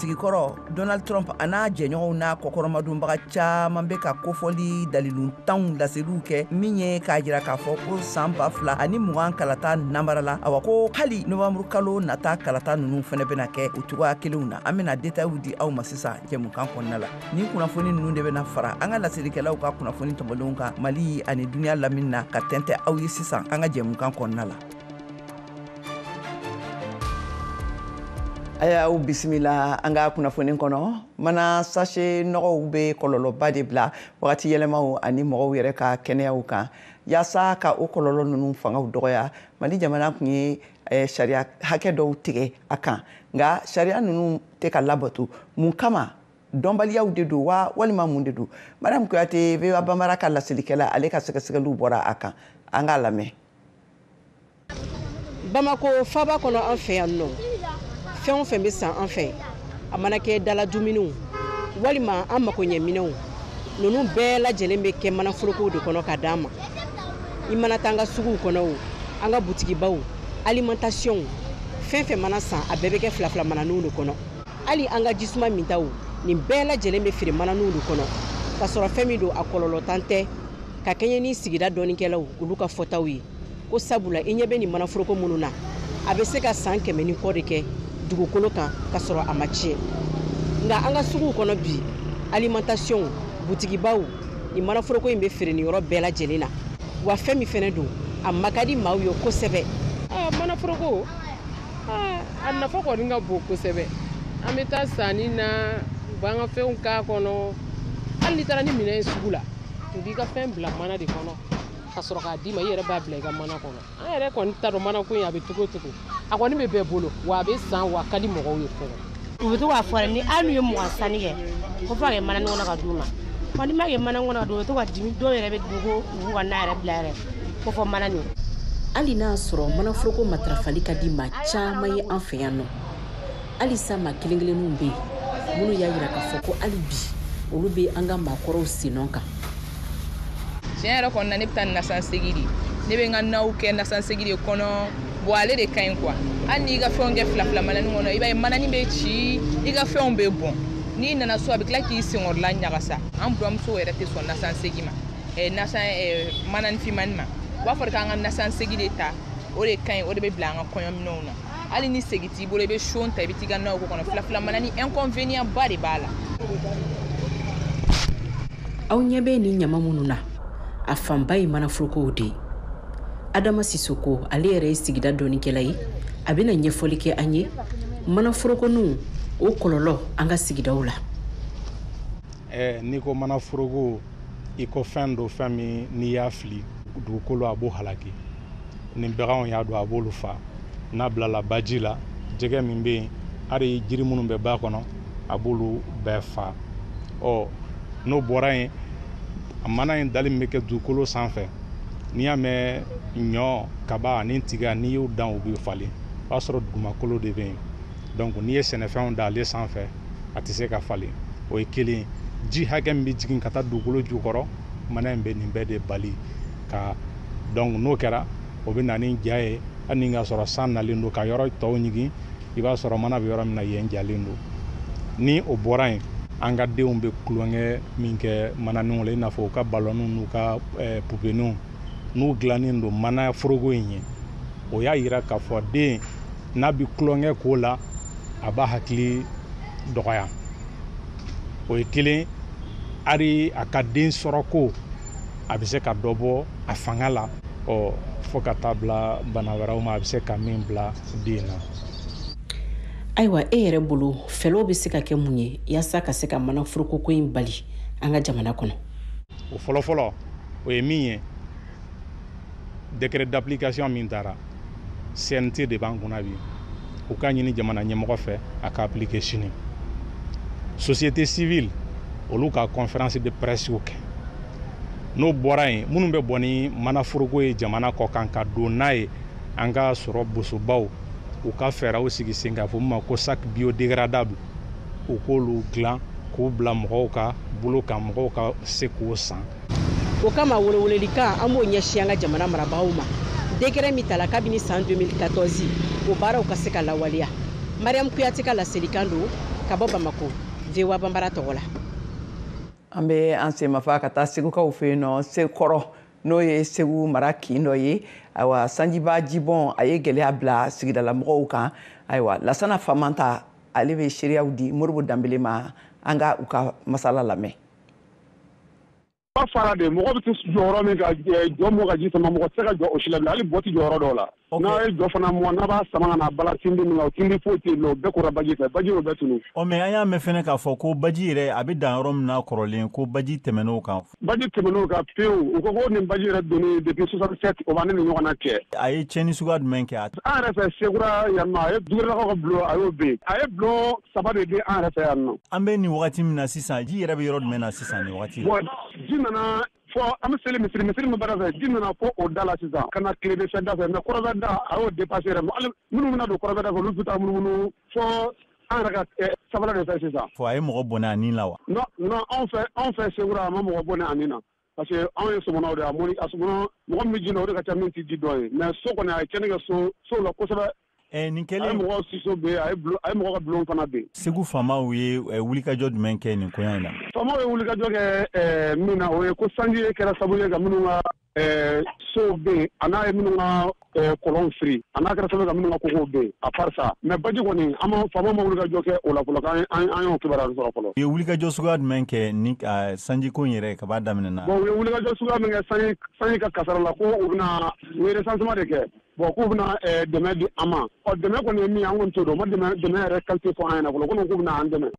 kuntigi kɔrɔ Donald Trump ana jɛɲɔgɔnw n'a kɔkɔrɔmadonbaga caaman bɛ ka kofɔli dalilun tanw laseliw kɛ min ye k'a jira k'a fɔ ko san 2020 kalata namara la awa ko hali novamburu kalo nata kalata nunu fɛnɛ bɛna kɛ o cogoya kelenw na an bɛna détails di aw ma sisan jɛmukan kɔnɔna la ni kunnafoni nunu de bɛna fara an ka laselikɛlaw ka kunnafoni tɔmɔlenw kan Mali ani duniya lamini na ka tɛntɛ aw ye sisan an ka jɛmukan kɔnɔna la. Aya u bisimila an ka kunnafoni kɔnɔ mana sachet nɔgɔw bɛ kɔlɔlɔba de bila wagati yɛlɛmaw ani mɔgɔw yɛrɛ ka kɛnɛyaw kan yaasa ka o kɔlɔlɔ ninnu fangaw dɔgɔya Mali jamana kun ye sariya hakɛ dɔw tigɛ a kan nka sariya ninnu tɛ ka labato mun kama dɔnbaliyaw de don wa walima mun de don Madame Kuyate VOA Bambara ka laselikɛla ale ka sɛgɛsɛgɛliw bɔra a kan an k'a lamɛn. Bamako faba kɔnɔ an fɛ yan nɔ fɛn o fɛn bɛ san an fɛ a mana kɛ dala dumuniw walima an mako ɲɛ minɛnw ninnu bɛɛ lajɛlen bɛ kɛ manaforoko de kɔnɔ ka d'an ma I mana taa an ka suguw kɔnɔ o an ka butigibaw alimentation fɛn fɛn mana san a bɛɛ bɛ kɛ fila mananinw de kɔnɔ hali an ka jisuma mintaw nin bɛɛ lajɛlen bɛ feere mananinw de kɔnɔ ka sɔrɔ fɛn min don a kɔlɔlɔ tan tɛ ka kɛɲɛ ni sigida dɔɔnikɛlaw olu ka fɔtaw ye ko sabula I ɲɛ bɛ nin manaforoko minnu na a bɛ se ka san 100 ni kɔ de kɛ dugukolo kan ka sɔrɔ a ma tiɲɛ nka an ka suguw kɔnɔ bi alimentation butigibaw ni manaforoko in bɛ feere ni yɔrɔ bɛɛ lajɛlen na wa fɛn min fɛnɛ don a makadi maaw ye kosɛbɛ manaforoko a nafa kɔni ka bon kosɛbɛ an bɛ taa sanni na u b'an ka fɛnw k'a kɔnɔ hali ni taara ni minɛn ye sugu la u b'i ka fɛn bila mana de kɔnɔ ka sɔrɔ k'a d'i ma I yɛrɛ b'a bila I ka mana kɔnɔ an yɛrɛ kɔni t'a dɔn mana ko in a bɛ cogo cogo a kɔni bɛ bɛɛ bolo wa a bɛ san wa a ka di mɔgɔw ye fɔlɔ u bɛ to k'a fɔ ni hali n'u ye mɔgɔ sanni kɛ ko fɔ a kɛ mana kɔnɔ ka d'u ma n'i ma kɛ mana kɔnɔ ka d'u ma u bɛ to ka dimi dɔw yɛrɛ bɛ dugu ko u ka na yɛrɛ bila yɛrɛ ko fɔ mana nin hali n'a sɔrɔ manaforoko matarafali ka di maa caman ye an fɛ yan nɔ halisa maa kelen-kelenninw bɛ yen minnu y'a jira k'a fɔ ko hali bi olu bɛ an ka maakɔrɔw sennɔ kan tiɲɛ yɛrɛ kɔnɔna ne bɛ taa nasansegi de ne bɛ n ka naw kɛ nasansegi de kɔnɔ bon ale de ka ɲi quoi hali n'i ka fɛnw kɛ fila mananin kɔnɔ I b'a ye mananin bɛ ci I ka fɛnw bɛ bɔn n'i nana so a bɛ tila k'i senkɔrɔla ɲagasa an buramusow yɛrɛ tɛ sɔn nasansegi ma mananin finmani ma u b'a fɔ k'an ka nasansegi de ta o de ka ɲi o de bɛ bila an ka kɔɲɔminɛnw na hali ni segi t'i bolo I bɛ son ta I bɛ t'i ka naw kɔnɔ fila mananin inconvénient ba de b'a la. aw ɲɛ bɛ nin ɲama minnu na a fanba ye manaforokow de Adama Sisoko ale yɛrɛ ye sigida dɔɔnikɛla ye a bɛna ɲɛfɔli kɛ an ye manaforokonu o kɔlɔlɔ an ka sigidaw la n'i ko manaforoko I ko fɛn do fɛn min n'i y'a fili dugukolo a b'o halaki ni baganw y'a don a b'olu fa n'a bilala baji la jɛgɛ min bɛ yen hali jiri minnu bɛ ba kɔnɔ a b'olu bɛɛ fa n'o bɔra yen a mana in dali min bɛ kɛ dugukolo sanfɛ n'i y'a mɛn ɲɔ kaba ani tiga n'i y'o dan u bɛ falen o b'a sɔrɔ dugumakolo de bɛ yen donc n'i ye sɛnɛfɛnw da ale sanfɛ a tɛ se ka falen o ye kelen ji hakɛ min bɛ jigin ka taa dugukolo jukɔrɔ mana in bɛ nin bɛɛ de bali ka donc n'o kɛra o bɛ na ni ja ye hali ni ka sɔrɔ san nalen don ka yɔrɔ tɔw ɲigin I b'a sɔrɔ mana bɛ yɔrɔ min na yen jalen don ni o bɔra yen an ka denw bɛ kulonkɛ min kɛ mananinw la I n'a fɔ u ka ballonninw n'u ka poupées n'u dilannen don mana foroko in ye o y'a jira k'a fɔ den n'a bɛ kulonkɛ k'o la a b'a hakili dɔgɔya o ye kelen hali a ka den sɔrɔ ko a bɛ se ka dɔ bɔ a fanga la fo ka taa bila bana wɛrɛw ma a bɛ se ka min bila den na. ayiwa yɛrɛ bolo fɛlɛw bɛ se ka kɛ mun ye yaasa ka se ka manaforokoko in bali an ka jamana kɔnɔ o fɔlɔfɔlɔ o ye min ye décret d'application min taara CNT de b'an kunna bi u ka ɲini jamana ɲɛmɔgɔ fɛ a ka appliquer sini société civile olu ka conférence de presse kɛ n'o bɔra yen minnu bɛ bɔ ni manaforoko ye jamana kɔ kan ka don n'a ye an ka sɔrɔ bosobaw u ka fɛɛrɛw sigi sen kan fɔ ma ko sac biodégradable u k'olu dilan k'u bila mɔgɔw ka bolo kan mɔgɔw ka se k'o san o kama welewelelikan an b'o ɲɛsin an ka jamana marabagaw ma décret min tala kabini san 2014 o baaraw ka se ka lawaleya Mariam Kuyate ka laselikan don ka bɔ Bamako VOA Bambara tɔgɔ la. An bɛ an semafa ka taa segukaw fɛ yen nɔ Sekɔrɔ n'o ye Segu mara kin dɔ ye ayiwa Sanjiba Jibɔn a ye gɛlɛya bila sigidala mɔgɔw kan ayiwa Lasana Famanta ale bɛ seereyaw di Moribo Danbele ma an ka u ka masala lamɛn. Fara de mɔgɔ bɛ jɔyɔrɔ min ka jɔ mɔgɔ ka ji sama mɔgɔ tɛ ka jɔ o si la hali bɔti jɔyɔrɔ dɔw la n'a ye jɔ fana mɔ n'a b'a sama ka na bala tindi min o tindi foyi tɛ yen nɔ o bɛɛ kɔrɔ baji fɛ baji o bɛɛ tunu. Mais an y'a mɛn fɛnɛ k'a fɔ ko baji yɛrɛ a bɛ dan yɔrɔ min na kɔrɔlen ko baji tɛmɛn'o kan. Baji tɛmɛn'o kan pewu u ko ko nin baji yɛrɛ donni depuis 67 o b'an ni ɲɔgɔn na cɛ. A ye tiɲɛni suguya jumɛn kɛ? An yɛrɛ fɛ Sekura yan nɔ a ye dugulakaw ka bulon a y'o ben a ye bulon 3 de di an yɛrɛ fɛ yan nɔ. An bɛ nin wagati min na sisan ji yɛrɛ bɛ yɔrɔ jumɛn na sisan nin wagati la? Ji nana fɔ an bɛ seli misiri min baara fɛ ji nana fɔ o da la sisan ka na tile bɛ fɛn da fɛ mais kɔrɔbɛ da a y'o dépassé yɛrɛ hali minnu bɛna don kɔrɔbɛ da fɛ olu bɛ taa munumunu fɔ an yɛrɛ ka sabara de fɛ sisan. Fɔ a ye mɔgɔ bɔnɛ a nin la wa? Non anw fɛ Sekura a ma mɔgɔ bɔnɛ a nin na parce que anw ye sɔmɔnɔw de ye a sɔmɔnɔ mɔgɔ min bɛ ji la o de ka ca min tɛ ji dɔn ye mais so kɔni a ye cɛnni kɛ so la kosɛbɛ. Nin kɛlen a ye mɔgɔ siso bɛ yen a ye mɔgɔ ka bulon fana bɛ yen. Segu faamaw ye wulikajɔ jumɛn kɛ nin koɲɛ in na? Faamaw ye wulikajɔ kɛ min na o ye ko sanji kɛra sababu ye ka minnu ka so bɛ yen a n'a ye minnu ka kɔlɔn firi a n'a kɛra sababu ka minnu ka kogow bɛ yen a part ça mais baji kɔni faamaw ma wulikajɔ kɛ o la fɔlɔ an y'o kibaruya sɔrɔ fɔlɔ. U ye wulikajɔ suguya jumɛn kɛ ni sanji ko in yɛrɛ ka b'a daminɛ na? Bon u ye wulikajɔ suguya min kɛ sanji ka kasara la ko u bɛna u ye recensement de kɛ bon k'u bɛna dɛmɛ di an ma dɛmɛ kɔni ye min ye an kɔni t'o dɔn u ma dɛmɛ yɛrɛ qualité fɔ an ɲɛna fɔlɔ ko k'u bɛna an dɛmɛ.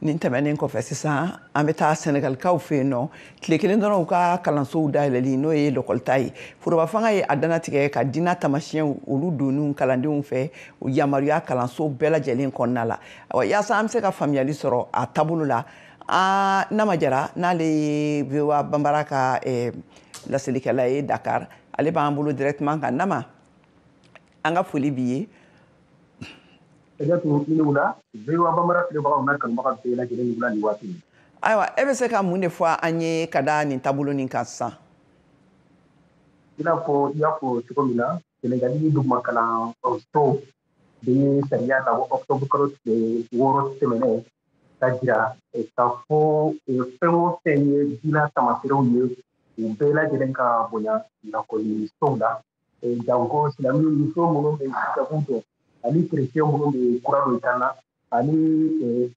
Nin tɛmɛnen kɔfɛ sisan an bɛ taa Senegalikaw fɛ yen nɔ tile kelen dɔrɔn u ka kalansow dayɛlɛli n'o ye lɔkɔlita ye foroba fanga ye a danatigɛ ka diinɛ taamasiyɛnw olu donn'u kalandenw fɛ u yamaruya kalanso bɛɛ lajɛlen kɔnɔna la yaasa an bɛ se ka faamuyali sɔrɔ a taabolo la Nama Jara n'ale ye VOA Bambara ka laselilikɛla ye Dakar ale b'an bolo directement kan Nama an ka foli b'i ye. Ayiwa e bɛ se ka mun de fɔ an ye ka da nin taabolo nin kan sisan? I n'a fɔ i y'a fɔ cogo min na Senegali dugumakalanso bɛ ye sariya ta octobre kalo tile 6 tɛmɛnen ka jira k'a fɔ fɛn o fɛn ye diinɛ taamasiyɛnw ye u bɛɛ lajɛlen ka bonya lakɔlisow la janko silamɛ muso minnu bɛ hijabu dɔn ani chrétien minnu bɛ kura don i kan na ani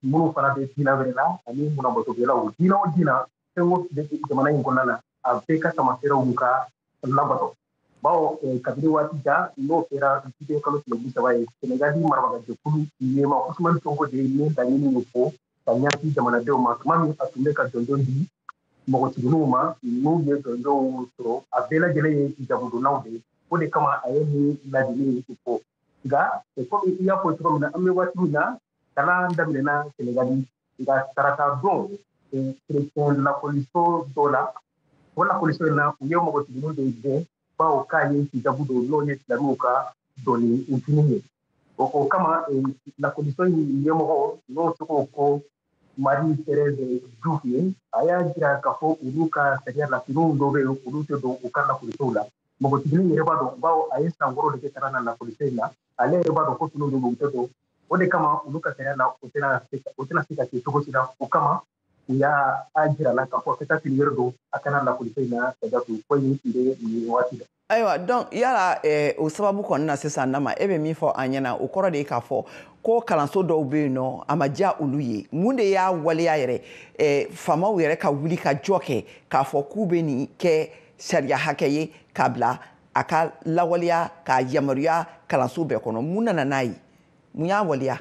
minnu fana bɛ diinɛ wɛrɛ la ani munabatokɛlaw diinɛ o diinɛ fɛn o bɛ jamana in kɔnɔna na a bɛɛ ka taamasiyɛnw ka labato bawo kabini waati jan n'o kɛra juillet kalo tile 30 ye Senegali marabagajɛkulu ɲɛma Ousmane Sonko de ye min laɲini ye fɔ ka ɲɛsin jamanadenw ma tuma min a tun bɛ ka jɔnjɔn di mɔgɔtigininw ma n'u ye jɔnjɔnw sɔrɔ a bɛɛ lajɛlen ye hijabudonnaw de ye o de kama a ye nin ladili fɔ nka komi i y'a fɔ cogo min na an bɛ waati min na kalan daminɛna Senegali nka tarata don chrétien lakɔliso dɔ la o lakɔliso in na u ye mɔgɔtigininw de gɛn bawo k'a ye hijabu don n'o ye silamɛw ka dɔnni fini ye o kama lakɔliso in ɲɛmɔgɔ n'o tɔgɔ ko Marie Thérèse Diouf ye a y'a jira k'a fɔ olu ka sariya la finiw dɔw bɛ yen olu tɛ don u ka lakɔlisow la mɔgɔtigininw yɛrɛ b'a dɔn bawo a ye san 6 de kɛ kalan na lakɔliso in na ale yɛrɛ b'a dɔn ko finiw don u tɛ don o de kama olu ka sariya la o tɛna se ka kɛ cogo si la o kama u y'a jira la k'a fɔ ka taa fini wɛrɛ don a kana lakɔliso in na ka datu ko in tun bɛ nin waati la. Ayiwa donc yala o sababu kɔni na sisan Nama e bɛ min fɔ an ɲɛna o kɔrɔ de ye k'a fɔ ko kalanso dɔw bɛ yen nɔ a ma diya olu ye mun de y'a waleya yɛrɛ faamaw yɛrɛ ka wuli ka jɔ kɛ k'a fɔ k'u bɛ nin kɛ sariya hakɛ ye k'a bila a ka lawaleya k'a yamaruya kalanso bɛɛ kɔnɔ mun nana n'a ye mun y'a waleya?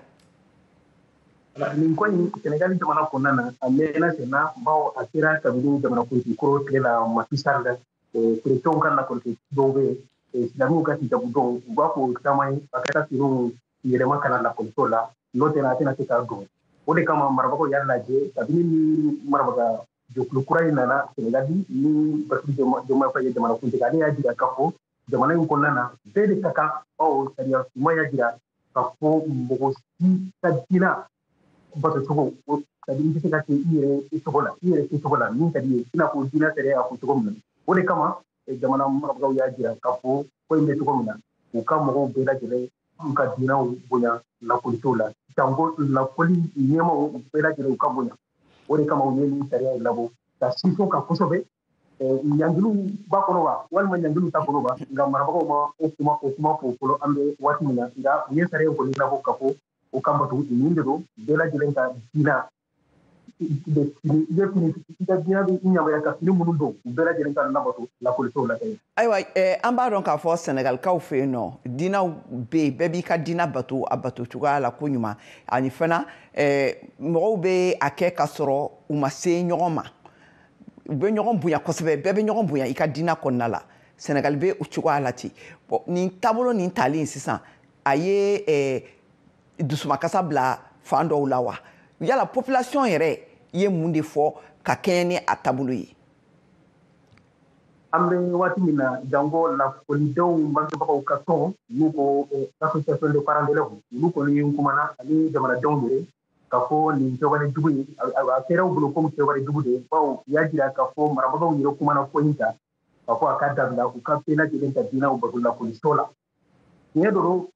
Nin ko in Senegali jamana kɔnɔna na a mɛnna sen na bawo a sera kabini jamana politikoro tile la Macky Sall chrétienw ka lakɔliso dɔw bɛ yen silamɛw ka hijabu dɔn u b'a fɔ caman ye a ka taa finiw yɛlɛma ka na lakɔliso la n'o tɛ a tɛna se k'a don o de kama marabagaw y'a lajɛ kabini ni marabagajɛkulu kura in nana Senegali ni Bassirou Diomaye Faye ye jamanakuntigi ale y'a jira k'a fɔ jamana in kɔnɔna na bɛɛ de ka kan bawo sariya suma y'a jira k'a fɔ mɔgɔ si ka diinɛ bato cogo c'est-à-dire i tɛ se ka kɛ i yɛrɛ cogo la min ka di ye i n'a fɔ diinɛ sariya y'a fɔ cogo min na o de kama jamana marabagaw y'a jira k'a fɔ ko in bɛ cogo min na u ka mɔgɔw bɛɛ lajɛlen ka diinɛw bonya lakɔlisow la jango la poli nyema o pela jere ka bonya o de kama o ni sariya labo ta sifo ka kosobe nyangilu ba kono ba walma nyangilu ta kono ba nga marabako ma o kuma polo ambe wati mina nga ye sariya ko ni labo ka ko o kamba to ni ndo bela jere ka dina ayiwa an b'a dɔn k'a fɔ Senegalikaw fɛ yen nɔ diinaw bɛ yen bɛɛ b'i ka diina bato a bato cogoya la ko ɲuman ani fana mɔgɔw bɛ a kɛ ka sɔrɔ u ma se ɲɔgɔn ma u bɛ ɲɔgɔn bonya kosɛbɛ bɛɛ bɛ ɲɔgɔn bonya i ka diina kɔnɔna la Senegal bɛ o cogoya la ten bon nin taabolo nin talen sisan a ye dusumakasa bila fan dɔw la wa yala population yɛrɛ ye mun de fɔ ka kɛɲɛ ni a taabolo ye an bɛ waati min na jango lakɔlidenw bangebagaw ka tɔn n'u ko association de parents d'élèves olu kɔni ye kumana ani jamanadenw yɛrɛ ka fɔ nin kɛwale jugu ye a kɛra u bolo komi kɛwale jugu de ye bawo u y'a jira k'a fɔ marabagaw yɛrɛ kumana ko in kan k'a fɔ a ka dabila u ka bɛɛ lajɛlen ka diinaw bato lakɔliso la tiɲɛ don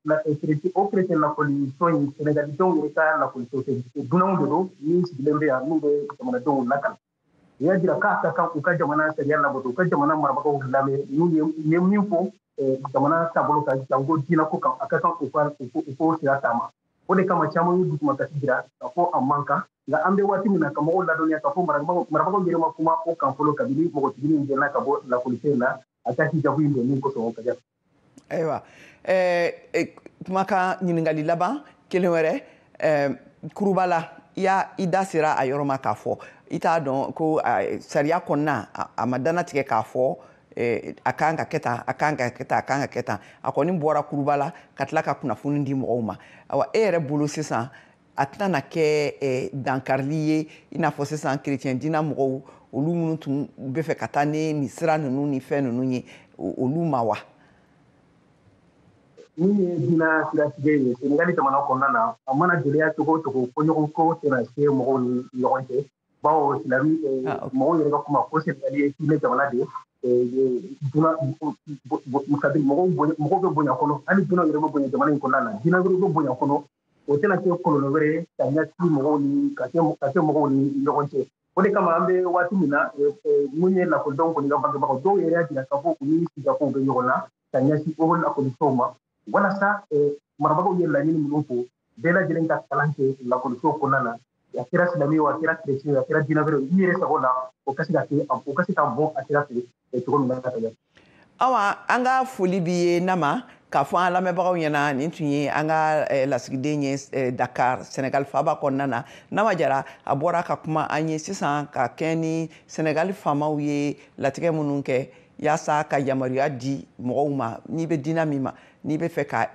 o chrétien lakɔliso in sénégalidenw yɛrɛ ka lakɔliso tɛ dunanw de don min sigilen bɛ yan n'u bɛ jamanadenw lakana u y'a jira k'a ka kan u ka jamana sariya labato u ka jamana marabagaw lamɛn n'u ye min fɔ jamana taabolo kan jango diina ko kan a ka kan u k'o sira taama o de kama caman ye dugumakasi jira k'a fɔ a man kan nka an bɛ waati min na ka mɔgɔw ladɔnniya k'a fɔ marabagaw yɛrɛ ma kuma o kan fɔlɔ kabini mɔgɔtigini in gɛnna ka bɔ lakɔliso in na a ka hijabu in don min kosɔn o ka jan ayiwa kumakan ɲininkali laban kelen wɛrɛ kurubala i da sera a yɔrɔ ma k'a fɔ i t'a dɔn ko sariya kɔnɔna a ma danatigɛ k'a fɔ a kan ka kɛ tan a kan ka kɛ tan a kan ka kɛ tan a kɔni bɔra kuruba la ka tila ka kunnafoni di mɔgɔw ma awa e yɛrɛ bolo sisan a tɛna kɛ dankarili ye i n'a fɔ sisan kerecɛn diina mɔgɔw olu minnu tun bɛ fɛ ka taa ni nin sira ninnu ni fɛn ninnu ye olu ma wa min ye diina siratigɛ ye Senegali jamana kɔnɔna na a mana gɛlɛya cogo o cogo fɔɲɔgɔn ko tɛna se mɔgɔw ni ɲɔgɔn cɛ bawo silami mɔgɔw yɛrɛ ka kuma ko Senegali ye diinɛ jamana de ye mɔgɔw bɛ bonya kɔnɔ hali dunan yɛrɛ bɛ bonya jamana in kɔnɔna na diina wɛrɛ bɛ bonya kɔnɔ o tɛna kɛ kɔlɔlɔ wɛrɛ ye ka ɲɛsin mɔgɔw ni ka kɛ mɔgɔw ni ɲɔgɔn cɛ o de kama an bɛ waati min na mun ye lakɔlidenw kɔni ka bangebagaw dɔw yɛrɛ y'a jira k'a fɔ u ni sigakow bɛ ɲɔgɔn na ka ɲɛsin o lakɔlisow ma walasa marabagaw ye laɲini minnu fɔ bɛɛ lajɛlen ka kalan kɛ lakɔliso kɔnɔna na a kɛra silamɛ o a kɛra kerecɛn ye a kɛra diinɛ wɛrɛ i yɛrɛ sago la o ka se ka bɔ a sira fɛ cogo min na ka tɛmɛ awa an ka foli b'i ye Nama k'a fɔ an lamɛnbagaw ɲɛna nin tun ye an ka lasigiden ye Dakar Senegal faaba kɔnɔna na Nama Jara a bɔra ka kuma an ye sisan ka kɛ ni Senegal faamaw ye latigɛ minnu kɛ yaasa ka yamaruya di mɔgɔw ma n'i bɛ diina min ma n'i bɛ fɛ ka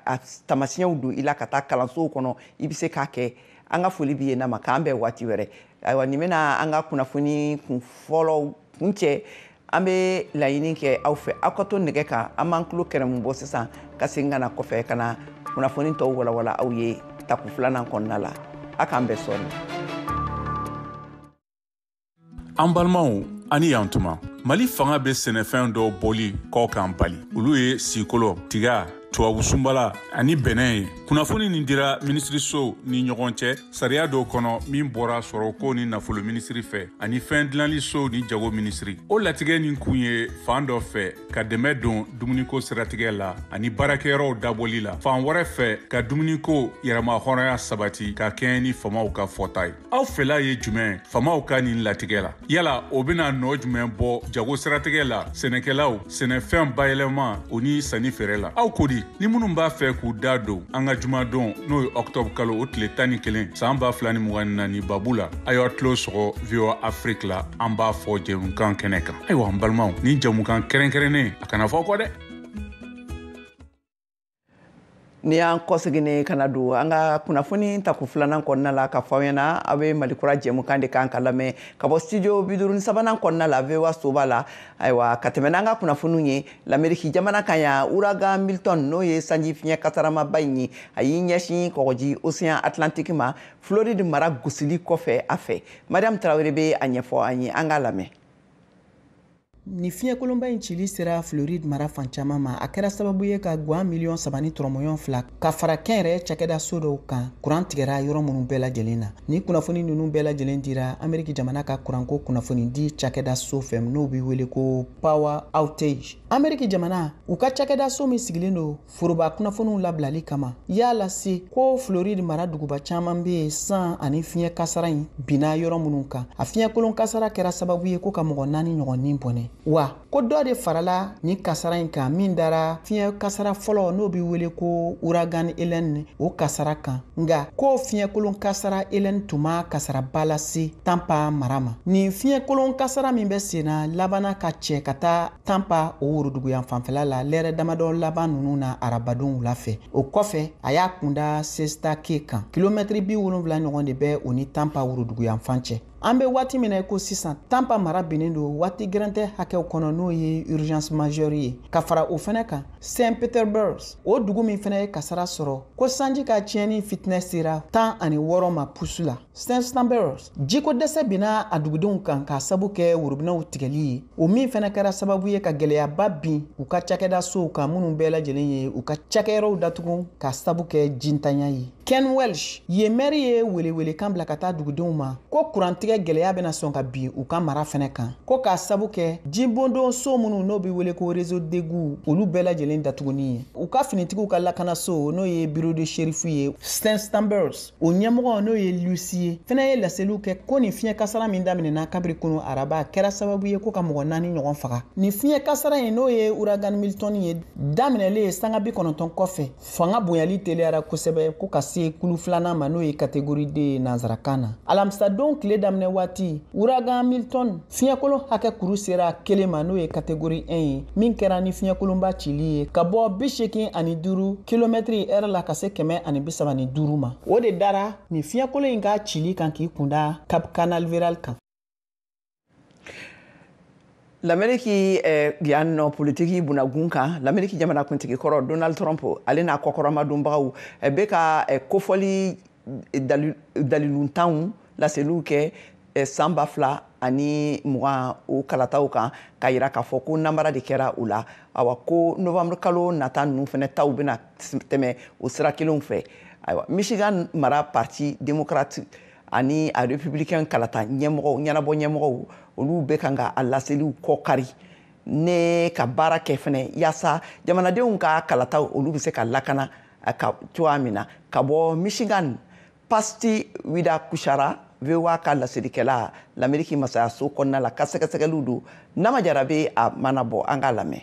tamasiyɛnw don i la ka taa kalansow kɔnɔ i bɛ se k'a kɛ an ka foli b'i ye Nama k'an bɛn waati wɛrɛ ayiwa nin bɛna an ka kunnafoni kun fɔlɔw kun cɛ an bɛ laɲini kɛ aw fɛ aw ka to nɛgɛ kan an b'an tulo kɛrɛmu bɔ sisan ka segin ka na kɔfɛ ka na kunnafoni tɔw walawala aw ye taku filanan kɔnɔna la a k'an bɛn sɔɔni an balimaw ani yan tuma Mali fanga bɛ sɛnɛfɛn dɔw bɔli kɔ kan bali olu ye sikolo tiga tubabu sunbala ani bɛnɛ ye kunnafoni nin dira minisiriso ni ɲɔgɔn cɛ sariya dɔw kɔnɔ min bɔra sɔrɔ ko ni nafolo minisiri fɛ ani fɛn dilanli so ni jago minisiri o latigɛ nin kun ye fan dɔ fɛ ka dɛmɛ don dumuniko siratigɛ la ani baarakɛyɔrɔw dabɔli la fan wɛrɛ fɛ ka dumuniko yɛrɛma hɔrɔnya sabati ka kɛɲɛ ni famaw ka fɔta ye aw fɛla ye jumɛn famaw ka nin latigɛ la yala o bɛna nɔ jumɛn bɔ jago siratigɛ la sɛnɛkɛlaw sɛnɛfɛn bayɛlɛma o ni sanni feere la aw ko di ni minnu b'a fɛ k'u da don an ka jumadon n'o ye octobre kalo o tile 11 san 2024 babu la a y'aw tulo sɔgɔ VOA Afrique la an b'a fɔ jɛmukan kɛnɛ kan ayiwa an balimaw ni jɛmukan kɛrɛnkɛrɛnnen a kana fɔ kɔ dɛ ni y'an kɔsegin ka na don an ka kunnafoni taku filanan kɔnɔna la ka fɔ aw ɲɛna aw bɛ Malikura jɛmukan de kan ka lamɛn ka bɔ studio 53 kɔnɔna la VOA Soba la ayiwa ka tɛmɛ n'an ka kunnafoniw ye l'Amérique jamana kan yan ouragan Milton n'o ye sanji fiɲɛ kasaramaba in ye a y'i ɲɛsin kɔgɔji Océan Atlantique ma Floride mara gosili kɔfɛ a fɛ Mariam Traoré bɛ a ɲɛfɔ an ye an k'a lamɛn ni fiɲɛkolonba in cili sera Floride mara fan caman ma a kɛra sababu ye ka guan miliɔn 3.2 ka fara kɛnyɛrɛ cakɛda so dɔw kan kuran tigɛra yɔrɔ minnu bɛɛ lajɛlen na ni kunnafoni ninnu bɛɛ lajɛlen dira Ameriki jamana ka kuranko kunnafoni di cakɛda so fɛ n'o bi wele ko Power Outage. Ameriki jamana u ka cakɛda so min sigilen do foroba kunnafoniw labilali kama y'a lase ko Floride mara duguba caman be san ani fiɲɛ kasara in bina yɔrɔ minnu kan a fiɲɛkolon kasara kɛra sababu ye ko ka mɔgɔ 4 ɲɔgɔnnin bɔnɛ wa ko dɔ de farala ni kasara in kan min dara fiɲɛ kasara fɔlɔ n'o bi wele ko Ouragan Hélène o kasara kan nga ko fiɲɛkolon kasara Hélène tuma kasara balase Tampa marama ni fiɲɛkolon kasara min bɛ senna labana ka cɛ ka taa Tampa o woroduguyan fanfɛla la lɛrɛ damadɔ laban ninnu na arabadon wula fɛ o kɔfɛ a y'a kunda Siesta Key kan kilomɛtiri 70 ɲɔgɔn de bɛ o ni Tampa woroduguyan fan cɛ an bɛ waati min na ko sisan Tampa mara binnen do waati gɛrɛntɛ hakɛw kɔnɔ n'o ye urgence majeure ye ka fara o fɛnɛ kan St. Petersburg o dugu min fɛnɛ ye kasara sɔrɔ ko sanji ka tiɲɛni fitinɛ sera 16 ma pusu la St. Petersburg jiko dɛsɛ binna a dugudenw kan ka sabu kɛ worobinɛw tigɛli ye o min fɛnɛ kɛra sababu ye ka gɛlɛyaba bin u ka cakɛda sow kan minnu bɛɛ lajɛlen ye u ka cakɛyɔrɔw datugu ka sabu kɛ jintanya ye Ken Welsh ye mɛri ye welewelekan bila ka taa dugudenw ma ko kurantigɛ gɛlɛya bɛna sɔn ka bin u ka mara fɛnɛ kan ko k'a sabu kɛ jibondon so minnu n'o bi wele ko réseau d'égout olu bɛɛ lajɛlen datuguni ye u ka finitigiw ka lakana so n'o ye bureau de shérif ye St. Petersburg o ɲɛmɔgɔ n'o ye Lucy ye fɛnɛ ye laseliw kɛ ko ni fiɲɛ kasara min daminɛna kabiri kunu araba kɛra sababu ye ko ka mɔgɔ 4 ɲɔgɔn faga ni fiɲɛ kasara in n'o ye Ouragan Milton ye daminɛlen sanga 90 kɔfɛ fanga bonyali teliyara kosɛbɛ ko ka se kulu filanan ma n'o ye catégorie D nanzarakan na alamisa don tile daminɛ waati Ouragan Milton fiɲɛkolon hakɛ kuru sera 1 ma n'o ye catégorie 1 ye min kɛra ni fiɲɛkolonba cili ye ka bɔ 85 km/h la ka se 135 ma o de dara ni fiɲɛkolon in ka cili kan k'i kunda Cap Canaveral kan. L'Amérique yan no politiki bunagun kan l'Amérique jamana kuntigi kɔrɔ Donald Trump ale n'a kɔkɔrɔma donbagaw bɛ ka kofɔli daliluntanw laseliw kɛ san 2000 ani 20 o kalataw kan ka yira k'a fɔ ko namara de kɛra u la awa ko novembre kalo nata ninnu fɛnɛ taw bɛna tɛmɛ o sira kelenw fɛ ayiwa Michigan mara parti démocrate ani a républicain kalata ɲɛmɔgɔw ɲɛnabɔ ɲɛmɔgɔw olu bɛ kan ka a laseliw kɔ kari ne ka baara kɛ fɛnɛ yaasa jamanadenw ka kalataw olu bɛ se ka lakana ka cogoya min na ka bɔ Michigan Pasti Wida Kushara VOA ka laselikɛla l'Amérique masayaso kɔnɔna la ka sɛgɛsɛgɛliw don Nama Jarabe a mana bɔ an k'a lamɛn.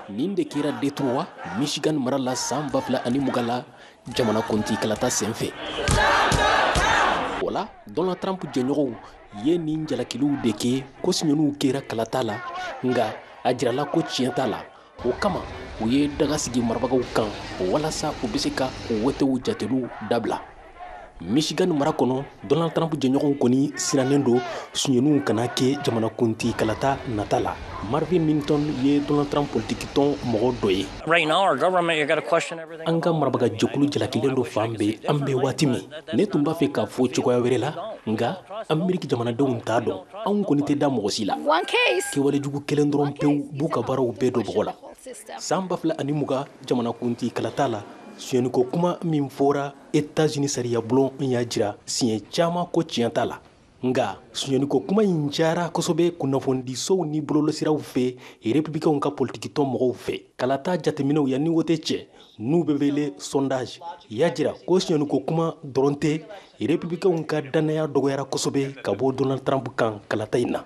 Nin de kɛra Detroit Michigan mara la san 2020 la jamana konti kalata senfɛ wala Donald Trump jɛɲɔgɔnw ye nin jalakiliw de kɛ ko siɲɛniw kɛra kalata la nga a jirala ko tiɲɛ t'a la o kama u ye daga sigi marabagaw kan walasa u bɛ se ka o wetew jateliw dabila Michigan mara kɔnɔ Donald Trump jɛɲɔgɔnw kɔni sirannen do siɲɛniw kana kɛ jamana konti kalata nata la Marvin Minton ye Donald Trump politique tɔn mɔgɔ dɔ ye right now our government you got to question everything an ka marabaga jɛkulu jalakilen do fan bɛɛ an bɛ waati min ne tun b'a fɛ k'a fɔ cogoya wɛrɛ la nga Ameriki jamanadenw t'a dɔn anw kɔni tɛ da mɔgɔ si la kɛwalejugu kelen dɔrɔn pewu b'u ka baaraw bɛɛ do bɔgɔ la san 2020 jamana kunti kalata la siɲɛniko kuma min fɔra États-Unis sariya bulon y'a jira siɲɛ caman ko tiɲɛ t'a la nga siɲɛniko kuma in cayara kosɛbɛ kunnafonidisow ni bɔlɔlɔsiraw fɛ républicainw ka politiki tɔn mɔgɔw fɛ kalata jateminɛw yanni wote cɛ n'u bɛ wele sondage y'a jira ko siɲɛniko kuma dɔrɔn tɛ républicainw ka danaya dɔgɔyara kosɛbɛ ka bɔ Donald Trump kan kalata in na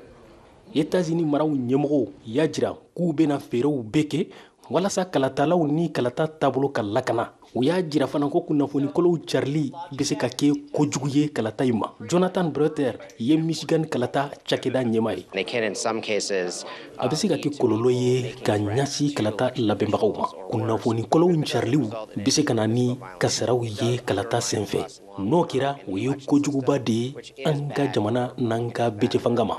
États-Unis maraw ɲɛmɔgɔw y'a jira k'u bɛna fɛɛrɛw bɛɛ kɛ walasa kalatalaw ni kalata taabolo ka lakana u y'a jira fana ko kunnafonikɔlɔw carili bɛ se ka kɛ kojugu ye kalata in ma Jonathan Breuter ye Michigan kalata cakɛda ɲɛma ye a bɛ se ka kɛ kɔlɔlɔ ye ka ɲasi kalata labɛnbagaw ma kunnafonikɔlɔw cariliw bɛ se ka na ni kasaraw ye kalata senfɛ n'o kɛra o ye kojuguba de ye an ka jamana n'an ka bɛjɛfanga ma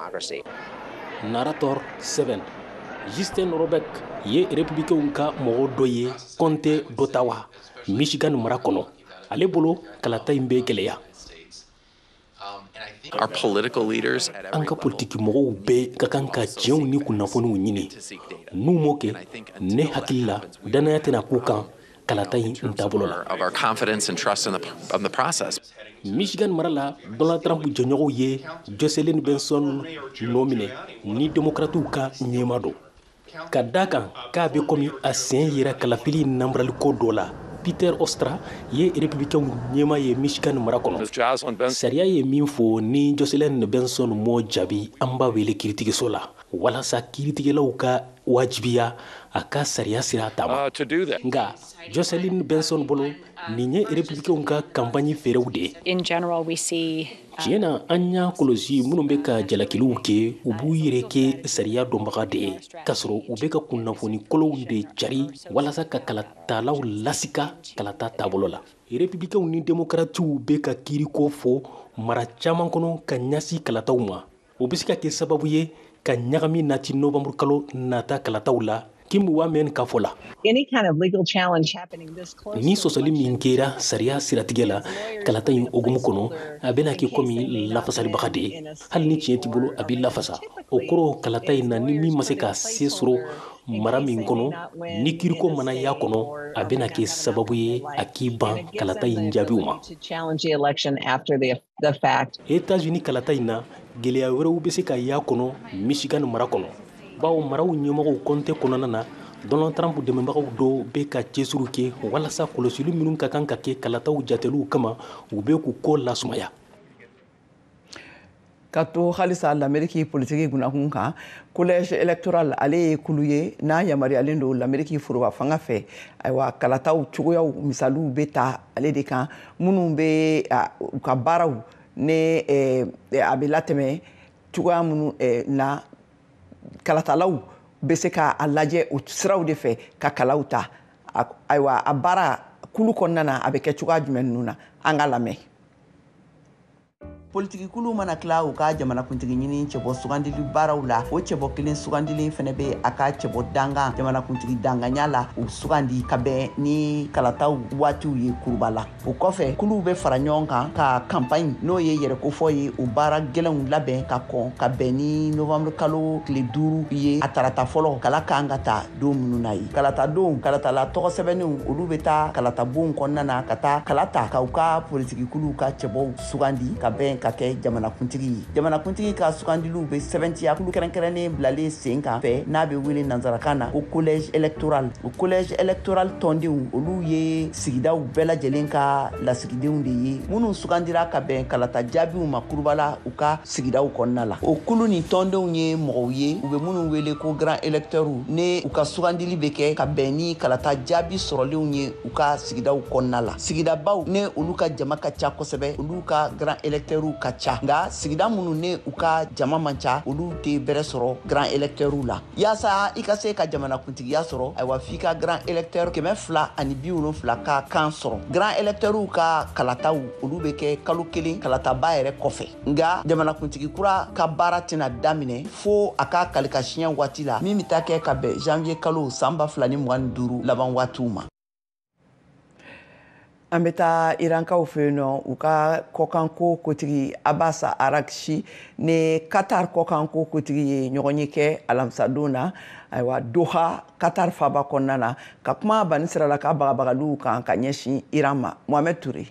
Narrator 7 Justin Robeck ye républicainw ka mɔgɔ dɔ ye Comté d'Ottawa Michigan mara kɔnɔ ale bolo kalata in bɛ gɛlɛya Our political leaders an ka politiki mɔgɔw bɛɛ ka kan ka tiɲɛw ni kunnafoniw ɲini n'u m'o kɛ ne hakili la danaya tɛna k'u kan kalata in taabolo la. Of our confidence and trust in the process. Michigan mara la Donald Trump jɔɲɔgɔnw ye Jocelyn Benson nomine ni démocratiw ka ɲɛma don ka da kan k'a bɛ komi a sen yera kalafili namaraliko dɔ la. Peter Ostra ye républicain ɲɛma ye Michigan mara kɔnɔ sariya ye min fɔ ni Jocelyn Benson m'o jaabi an b'a wele kiiritigɛso la walasa kiiritigɛlaw ka wajibiya a ka sariya sira taama nka Jocelyn Benson bolo nin ye républicain ka campagne feerew de. In general, we see tiɲɛ na an y'a kɔlɔsi minnu bɛ ka jalakiliw kɛ u b'u yɛrɛ kɛ sariya dɔnbaga de ye k'a sɔrɔ u bɛ ka kunnafoni kolonw de cari walasa ka kalatalaw lasika kalata taabolo la. républicain ni démocratiw bɛ ka kiiriko fɔ mara caman kɔnɔ ka ɲɛsin kalataw ma o bɛ se ka kɛ sababu ye ka ɲagami nati novembre kalo nata kalataw la. Kim Wamen Kafola. Any kind of legal challenge happening this close. Ni sosali minkera sariya siratigela kalata in ogumu kono abena ke komi lafasali bagade hal ni tienti bolo abi lafasa okoro kalata ina ni mi maseka sesro mara min kono ni kiriko mana ya kono abena ke sababu ye akiba kalata in jabiuma to challenge the election after the fact. États-Unis kalata ina geleya wɛrɛw bɛ se ka ya kono Michigan mara kono. Bawo maraw ɲɛmɔgɔw kɔnte kɔnɔna na Donald Trump dɛmɛbagaw dɔw bɛ ka cɛsuru kɛ walasa kɔlɔsili minnu ka kan ka kɛ kalataw jateliw kama u bɛ k'u ko lasumaya. Ka to halisa l'Amérique politique gunakun kan collège électoral ale ye kulu ye n'a yamaruyalen don l'Amérique foroba fanga fɛ ayiwa kalataw cogoyaw misaliw bɛ ta ale de kan minnu bɛ u ka baaraw ne a bɛ latɛmɛ cogoya minnu na kalatalaw bɛ se ka a lajɛ o siraw de fɛ ka kalaw ta ayiwa a baara kulu kɔnɔna na a bɛ kɛ cogoya jumɛn ninnu na an ka lamɛn. Politiki kulu mana tila u ka jamanakuntigi ɲini cɛbɔ sugandili baaraw la o cɛbɔ kelen sugandili fɛnɛ bɛ a ka cɛbɔ dangan jamanakuntigi danganya la u sugandi ka bɛn ni kalataw waatiw ye kuruba la o kɔfɛ kuluw bɛ fara ɲɔgɔn kan ka campagne n'o ye yɛrɛkofɔ ye o baara gɛlɛnw labɛn ka kɔn ka bɛn ni novembre kalo tile 5 ye a tarata fɔlɔ kala kan ka ta don minnu na ye kalata don kalatala tɔgɔ sɛbɛnniw olu bɛ taa kalata bon kɔnɔna na ka taa kalata ka u ka politiki kuluw ka cɛbɔw sugandi ka bɛn ka kɛ jamanakuntigi ka sugandiliw bɛ sɛbɛntiya kulu kɛrɛnkɛrɛnnen bilalen sen kan fɛ n'a bɛ wele nanzarakan na ko collège électoral o collège électoral tɔndenw olu ye sigidaw bɛɛ lajɛlen ka lasigidenw de ye minnu sugandira ka bɛn kalata jaabiw ma kurubala u ka sigidaw kɔnɔna la o kulu ni tɔndenw ye mɔgɔw ye u bɛ minnu wele ko grand électeurs ne u ka sugandili bɛ kɛ ka bɛn ni kalata jaabi sɔrɔlenw ye u ka sigidaw kɔnɔna la sigidabaw ne olu ka jama ka ca kosɛbɛ olu ka grand électeurs ka ca nka sigida minnu ne u ka jama man ca olu tɛ bɛrɛ sɔrɔ grand électeurs la yaasa i ka se ka jamanakuntigiya sɔrɔ ayiwa f'i ka grand électeur 270 ka kan sɔrɔ grand électeurs ka kalataw olu bɛ kɛ kalo kelen kalataba yɛrɛ kɔfɛ nka jamanakuntigi kura ka baara tɛna daminɛ fo a ka kalikasiɲɛ waati la min bɛ taa kɛ ka bɛn janvier kalo san 2025 laban waatiw ma. An bɛ taa Irankaw fɛ yen nɔ u ka kɔkanko kotigi Abasa Arakchi ni Qatar kɔkanko kotigi ye ɲɔgɔn ye kɛ alamisadon na ayiwa Doha Qatar faaba kɔnɔna na ka kuma bani sira la ka bagabagaliw kan ka ɲɛsin Iran ma Mohamed Toure.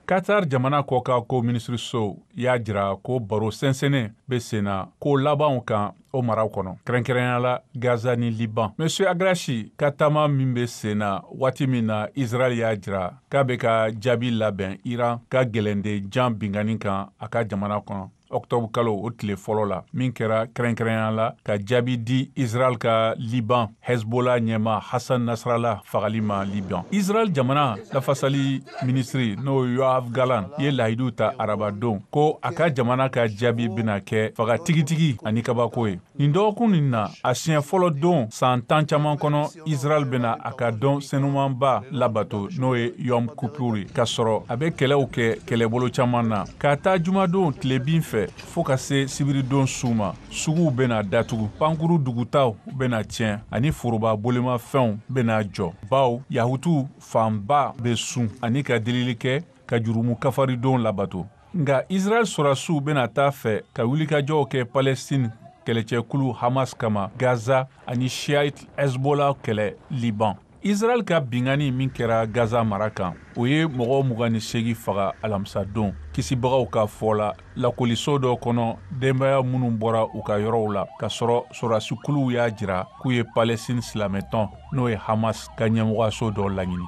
Qatar jamana kɔkanko minisiriso y'a jira ko baro sɛnsɛnnen bɛ sen na ko labanw kan o maraw kɔnɔ kɛrɛnkɛrɛnya la Gaza ni Liban. Monsieur Agrachi ka taama min bɛ sen na waati min na Israel y'a jira k'a bɛ ka jaabi labɛn Iran ka gɛlɛnden jan bingani kan a ka jamana kɔnɔ. Octobre kalo o tile fɔlɔ la min kɛra kɛrɛnkɛrɛnya la ka jaabi di Israel ka Liban Hezbollah ɲɛma Hassan Nasrallah fagali ma Liban. Israel jamana lafasali ministri n'o Yoav Gallant ye lahidu ta arabadon ko a ka jamana ka jaabi bena kɛ faga tigitigi ani kabako ye. Nin dɔgɔkun nin na a siɲɛ fɔlɔ don san 10 caman kɔnɔ Israel bena a ka dɔn senumanba labato n'o ye Yom Kippur ka sɔrɔ a bɛ kɛlɛw kɛ kɛlɛbolo caman na ka taa jumadon tile bin fɛ fo ka se sibiridon su ma suguw bena datugu pankuru dugutaw bena tiɲɛ ani foroba bolimafɛnw bena jɔ baw yahutu fanba be sun ani ka delili kɛ ka jurumu kafaridon labato Nga Israel sɔrɔsiw bena taa fɛ ka wulikajɔw kɛ Palestine kɛlɛcɛkulu Hamas kama Gaza ani Shiite Hezbollah kɛlɛ Liban. Israel ka bingani min kɛra Gaza mara kan o ye mɔgɔ 28 faga alamisa don kisibagaw ka fɔ la lakoliso dɔ kɔnɔ denbaya minnu bɔra u ka yɔrɔw la ka sɔrɔ sɔrɔsikuluw y'a jira k'u ye Palestine silamɛtɔn n'o ye Hamas ka ɲɛmɔgɔso dɔ laɲini.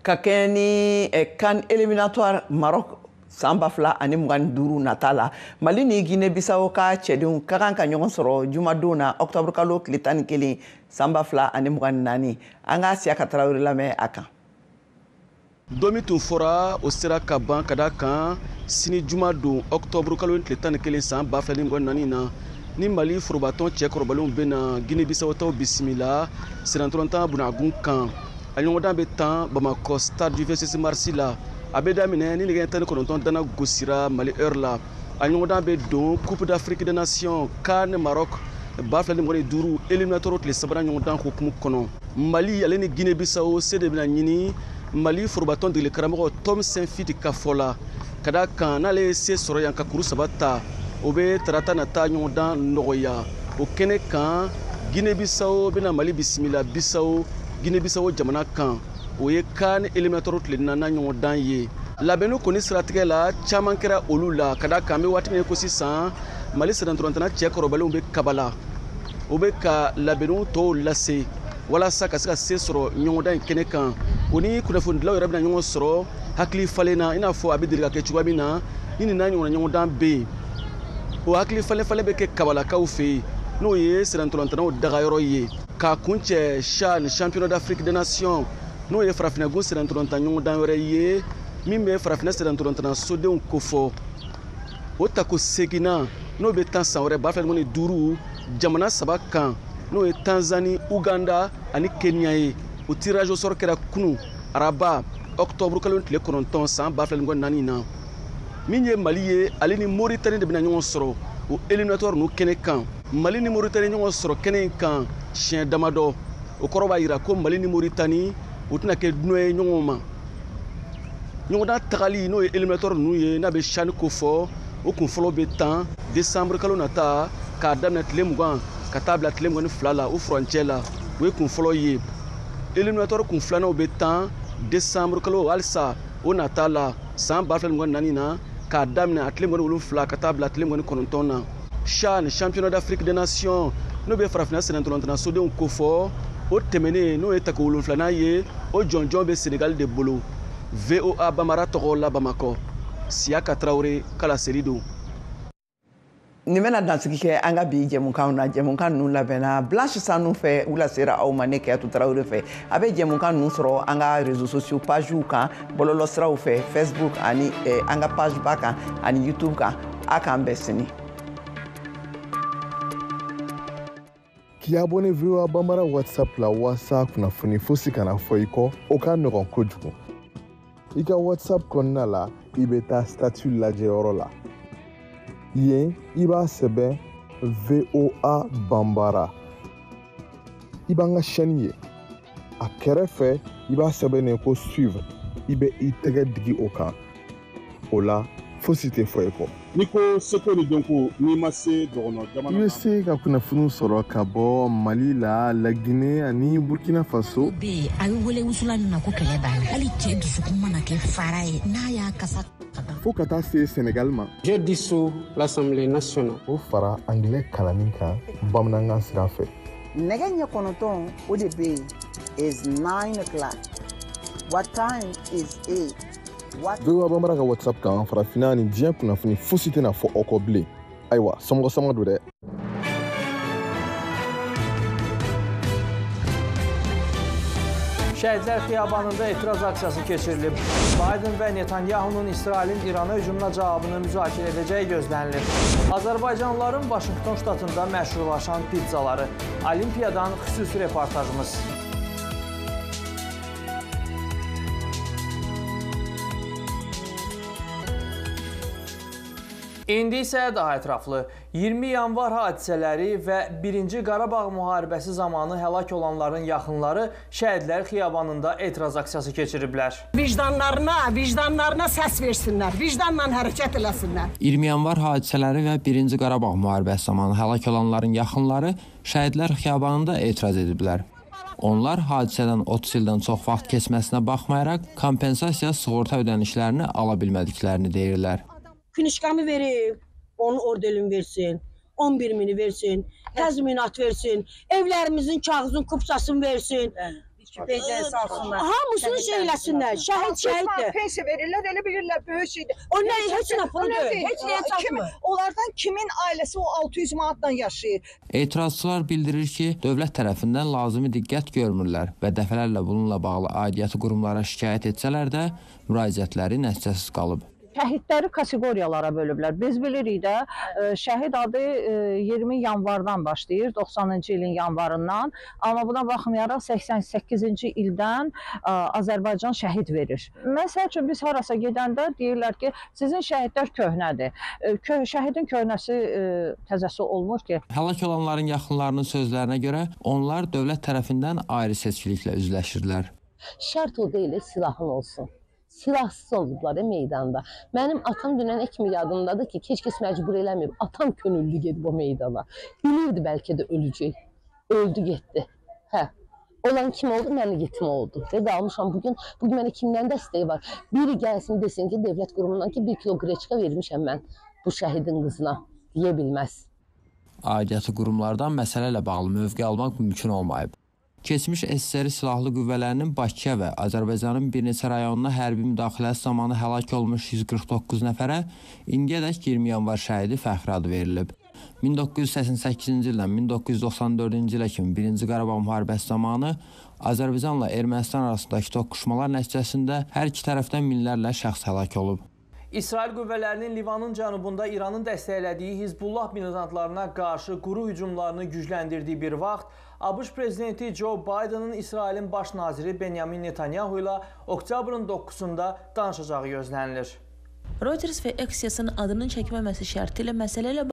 Ka kɛ ni CAN éliminatoire Maroc san 2025 nata la Mali ni Guinée Bissau ka cɛdenw ka kan ka ɲɔgɔn sɔrɔ jumadon na octobre kalo tile 11 san 2024 an ka Siaka Tarawele lamɛn a kan. Domi tun fɔra o sera ka ban ka da kan sini jumadon octobre kalo tile 11 san 2024 na ni Mali forobatɔn cɛkɔrɔbalenw bena Guinée Bissau taw bisimila sirantɔrɔntan bunagun kan a ɲɔgɔndan bɛ tan Bamako stade du 26 mars la a bɛ daminɛ ni nɛgɛ 19 dana gosira Mali heure la a ɲɔgɔndan bɛ don Coupe d'Afrique des Nations CAN Maroc 2025 éliminatoire tile sabanan ɲɔgɔndan hukumu kɔnɔ. Mali ale ni Guinée Bissau se de bɛna ɲini Mali forobatɔn degeli karamɔgɔ Tom Saint-Fiti ka fɔ la ka da kan n'ale ye se sɔrɔ yan ka kuru 3 ta o bɛ tarata nata ɲɔgɔndan nɔgɔya o kɛnɛ kan Guinée Bissau bɛna Mali bisimila Guinée Bissau jamana kan o ye CAN éliminatoire tile 4 ɲɔgɔndan ye. Labɛnni kɔni siratigɛ la caman kɛra olu la ka da kan bɛ waati min ko sisan Mali sirantɔrɔntana cɛkɔrɔbalenw bɛ kabala o bɛ ka labɛnniw tɔw lase walasa ka se ka se sɔrɔ ɲɔgɔndan in kɛnɛ kan o ni kunnafonidilaw yɛrɛ bɛna ɲɔgɔn sɔrɔ hakili falen na i n'a fɔ a bɛ deli ka kɛ cogoya min na ni nin n'a ɲɔgɔnna ɲɔgɔndan bɛ yen o hakili falen bɛ kɛ kabalakaw fɛ yen n'o ye sirantɔrɔntanaw dagayɔrɔ ye k'a kuncɛ CHAN championnat d'Afrique des Nations n'o ye farafinnagun sirantɔrɔntan ɲɔgɔndan wɛrɛ ye min bɛ farafinna sirantɔrɔntana sodenw kofɔ o tako seginna n'o bɛ tan san wɛrɛ 2025 jamana 3 kan n'o ye Tanzanie, Uganda ani Kenya ye o tirage au sort kɛra kunu araba octobre kalo tile 9 san 2024 na min ye Mali ye ale ni Mauritanie de bɛna ɲɔgɔn sɔrɔ o éliminatoire n'u kɛnɛ kan Mali ni Mauritanie ɲɔgɔn sɔrɔ kɛnɛ in kan siɲɛ damadɔ o kɔrɔ b'a jira ko Mali ni Mauritanie o tɛna kɛ dunɔ ye ɲɔgɔn ma ɲɔgɔndan tagali n'o ye éliminatoire ninnu ye n'a bɛ CHAN ko fɔ o kun fɔlɔ bɛ tan décembre kalo nata k'a daminɛ tile 20 ka taa bila tile 22 la o furancɛ la o ye kun fɔlɔ ye éliminatoire kun filananw bɛ tan décembre kalo halisa o nata la san 2024 na k'a daminɛ a tile 27 ka taa bila tile 29 na CHAN championnat d'Afrique des Nations n'o bɛ farafinna sirantɔrɔntana sodenw ko fɔ o tɛmɛnen n'o ye tako 7nan ye o jɔnjɔn bɛ Sénégal de bolo VOA Bamara tɔgɔ la Bamakɔ Siaka Tarawele kala seri don. Ni bɛna dansigi kɛ an ka bi jɛmukanw na jɛmukan ninnu labɛnna Blanche Sanu fɛ u lasera aw ma ne Keyatu Tarawele fɛ a bɛ jɛmukan ninnu sɔrɔ an ka réseaux sociaux pagew kan bɔlɔlɔsiraw fɛ Facebook ani an ka page ba kan ani YouTube kan a k'an bɛɛ sini. K'i abonné VOA Bambara WhatsApp la walasa kunnafoni fosi kana fɔ i kɔ o ka nɔgɔn kojugu. I ka WhatsApp kɔnɔna la i bɛ taa statut lajɛyɔrɔ la. Yen i b'a sɛbɛn VOA Bambara. I b'an ka chaîne ye. A kɛrɛfɛ i b'a sɛbɛnnen ko suivre. I bɛ i tɛgɛ digi o kan. O la fosi tɛ fɔ i kɔ. N'i ko seko ni dɔnko n'i ma se dɔgɔnɔ jamana na. I bɛ se ka kunnafoni sɔrɔ ka bɔ Mali la, La Guinée ani Burkina Faso. Be a bɛ wele wusula min na ko kɛlɛ banna. Hali cɛ dusukun mana kɛ fara ye n'a y'a kasa. Fo ka taa se Sénégal ma. J'ai dissous l'Assemblée nationale. O fara anglais kalanni kan bamanankan sira fɛ. Nɛgɛ ɲɛ 9 o de bɛ yen is 9 o'clock. What time is 8? VOA Bambara ka WhatsApp kan farafinna ni diɲɛ kunnafoni fosi tɛna fɔ aw kɔ bilen. Ayiwa sɔmɔgɔ don dɛ. Şəhidlər Xiyabanında etiraz aksiyası keçirilib. Biden və Netanyahu'nun İsrailin İrana hücumuna cavabını müzakirə edəcəyi gözlənilir. Azərbaycanlıların Vaşinqton ştatında məşhurlaşan pizzaları. Olimpiyadan xüsusi reportajımız. İndi isə daha ətraflı 20 yanvar hadisələri və 1-ci Qarabağ müharibəsi zamanı həlak olanların yaxınları Şəhidlər Xiyabanında etiraz aksiyası keçiriblər. Vicdanlarına səs versinlər, vicdanla hərəkət eləsinlər. 20 yanvar hadisələri və 1-ci Qarabağ müharibəsi zamanı həlak olanların yaxınları Şəhidlər Xiyabanında etiraz ediblər. Onlar hadisədən 30 ildən çox vaxt keçməsinə baxmayaraq kompensasiya sığorta ödənişlərini ala bilmədiklərini deyirlər. Finişkamı verib, onun ordelini versin, 11.000'i versin, təzminat versin, evlərimizin kağızın kupsasını versin. Hamısını şeyləsinlər, şəhiddir. Pensiya verirlər, elə bilirlər, böyük şeydir. Onlar heç nə pulu deyil, heç nəyə çatmır. Onlardan kimin ailəsi o 600 manatdan yaşayır? Etirazçılar bildirir ki, dövlət tərəfindən lazımi diqqət görmürlər və dəfələrlə bununla bağlı aidiyyəti qurumlara şikayət etsələr də müraciətləri nəticəsiz qalıb. Şəhidləri kateqoriyalara bölüblər. Biz bilirik də, şəhid adı 20 yanvardan başlayır, 90-cı ilin yanvarından. Amma buna baxmayaraq 88-ci ildən Azərbaycan şəhid verir. Məsəl üçün biz harasa gedəndə deyirlər ki, sizin şəhidlər köhnədir. Şəhidin köhnəsi təzəsi olmur ki. Həlak olanların yaxınlarının sözlərinə görə onlar dövlət tərəfindən ayrı seçkiliklə üzləşirlər. Şərt o deyil, silahın olsun. Silahsız olublar meydanda. Mənim atam dünən kimi yadımdadır ki, keç-keç məcbur eləməyib. Atam könüllü gedib o meydana. Bilirdi bəlkə də öləcək. Öldü, getdi. Hə. Olan kim oldu? Mənim yetim oldu. Və qalmışam bugün mənə kimdən dəstəyi var? Biri gəlsin desin ki, devlət qurumundan ki, 1 kilo qreçka vermişəm mən bu şəhidin qızına. Deyə bilməz. Aidiyyəti qurumlardan məsələ ilə bağlı mövqe almaq mümkün olmayıb. Keçmiş SSR Silahlı Qüvvələrinin Bakıya və Azərbaycanın bir neçə rayonuna hərbi müdaxiləsi zamanı həlak olmuş 149 nəfərə indiyədək 20 yanvar şəhidi fəxri adı verilib. 1988-ci ildən 1994-cü ilə kimi 1-ci Qarabağ müharibəsi zamanı Azərbaycanla Ermənistan arasındakı toqquşmalar nəticəsində hər iki tərəfdən minlərlə şəxs həlak olub. İsrail qüvvələrinin Livanın cənubunda İranın dəstəklədiyi Hizbullah militantlarına qarşı quru hücumlarını gücləndirdiyi bir vaxt, ABŞ prezidenti Joe Biden'ın İsrailin baş naziri Benjamin Netanyahu ilə oktyabrın 9-da danışacağı gözlənilir. Reuters və Axios'un adının çəkməməsi şərti ilə məsələ ilə